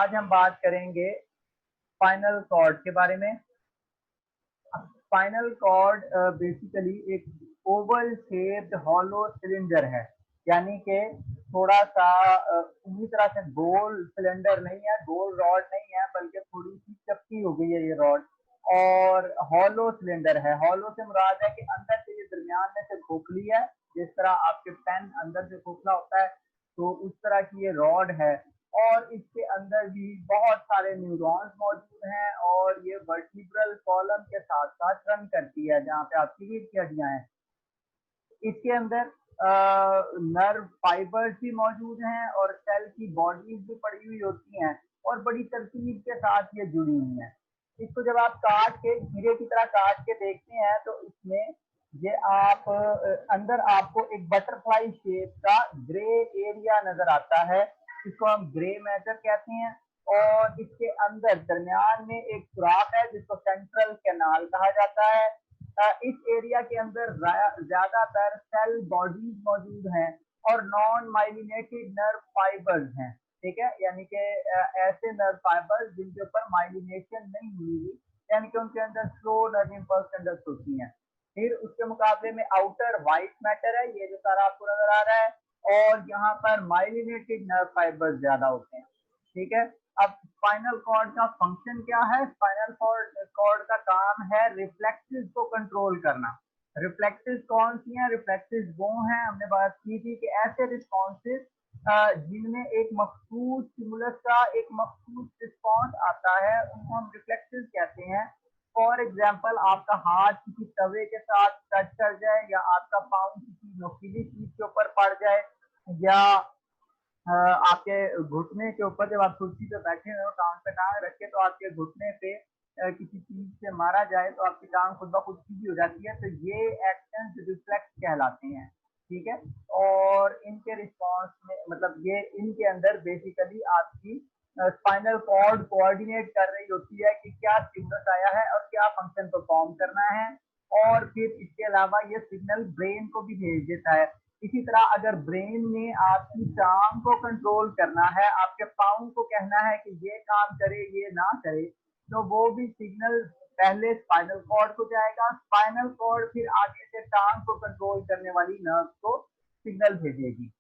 आज हम बात करेंगे स्पाइनल कॉर्ड के बारे में। स्पाइनल कॉर्ड बेसिकली एक ओवल शेप्ड हॉलो सिलेंडर है, यानी कि थोड़ा सा पूरी तरह से गोल सिलेंडर नहीं है, गोल रॉड नहीं है, बल्कि थोड़ी सी चपटी हो गई है ये रॉड। और हॉलो सिलेंडर है। हॉलो से मुराद है कि अंदर से ये दरमियान में से खोखली है, जिस तरह आपके पेन अंदर से खोखला होता है, तो उस तरह की ये रॉड है। और इसके अंदर भी बहुत सारे न्यूरॉन्स मौजूद हैं और ये वर्टिब्रल कॉलम के साथ साथ रन करती है, जहाँ पे आपकी रीढ़ की हड्डियां हैं। इसके अंदर नर्व फाइबर्स भी मौजूद हैं और सेल की बॉडीज भी पड़ी हुई होती हैं और बड़ी तरतीब के साथ ये जुड़ी हुई हैं। इसको जब आप काट के हीरे की तरह काट के देखते हैं तो इसमें ये आप अंदर आपको एक बटरफ्लाई शेप का ग्रे एरिया नजर आता है, इसको हम ग्रे मैटर कहते हैं। और इसके अंदर दरमियान में एक सुराख है जिसको सेंट्रल कैनाल कहा जाता है। इस एरिया के अंदर ज्यादातर सेल बॉडीज मौजूद हैं और नॉन माइलिनेटेड नर्व फाइबर्स हैं। ठीक है, यानी कि ऐसे नर्व फाइबर्स जिनके ऊपर माइलिनेशन नहीं हुई हुई, यानी कि उनके अंदर स्लो नर्व इम्पल्स कंडक्ट होती हैं। फिर उसके मुकाबले में आउटर व्हाइट मैटर है, ये जो सारा आपको नजर आ रहा है, और यहाँ पर माइलिनेटेड नर्व फाइबर्स ज्यादा होते हैं। ठीक है, अब स्पाइनल कॉर्ड का फंक्शन क्या है? स्पाइनल कॉर्ड का काम है रिफ्लेक्सेस को कंट्रोल करना। रिफ्लेक्सेस कौन सी हैं? रिफ्लेक्सेस वो हैं, हमने बात की थी कि ऐसे रिस्पॉन्सेस जिनमें एक मखसूस स्टिमुलस का एक मखसूस रिस्पॉन्स आता है, उनको हम रिफ्लेक्सेस कहते हैं। फॉर एग्जाम्पल, आपका हाथ किसी तवे के साथ टच कर जाए, या आपका पाँव किसी नोकीली चीज के ऊपर पड़ जाए, या आपके घुटने के ऊपर जब आप कुर्सी पे बैठे हो टांग पे टांग रख के, तो आपके घुटने पे किसी चीज से मारा जाए तो आपकी टांग खुद ब खुद सीधी हो जाती है, तो ये एक्शन रिफ्लेक्स कहलाते हैं। ठीक है, और इनके रिस्पॉन्स में मतलब ये इनके अंदर बेसिकली आपकी स्पाइनल कॉर्ड कोऑर्डिनेट कर रही होती है कि क्या स्टिमुलस आया है और क्या फंक्शन परफॉर्म करना है, और फिर इसके अलावा ये सिग्नल ब्रेन को भी भेज देता है। इसी तरह अगर ब्रेन ने आपकी टांग को कंट्रोल करना है, आपके पाँव को कहना है कि ये काम करे ये ना करे, तो वो भी सिग्नल पहले स्पाइनल कॉर्ड को जाएगा, स्पाइनल कॉर्ड फिर आगे से टांग को कंट्रोल करने वाली नर्व को सिग्नल भेजेगी।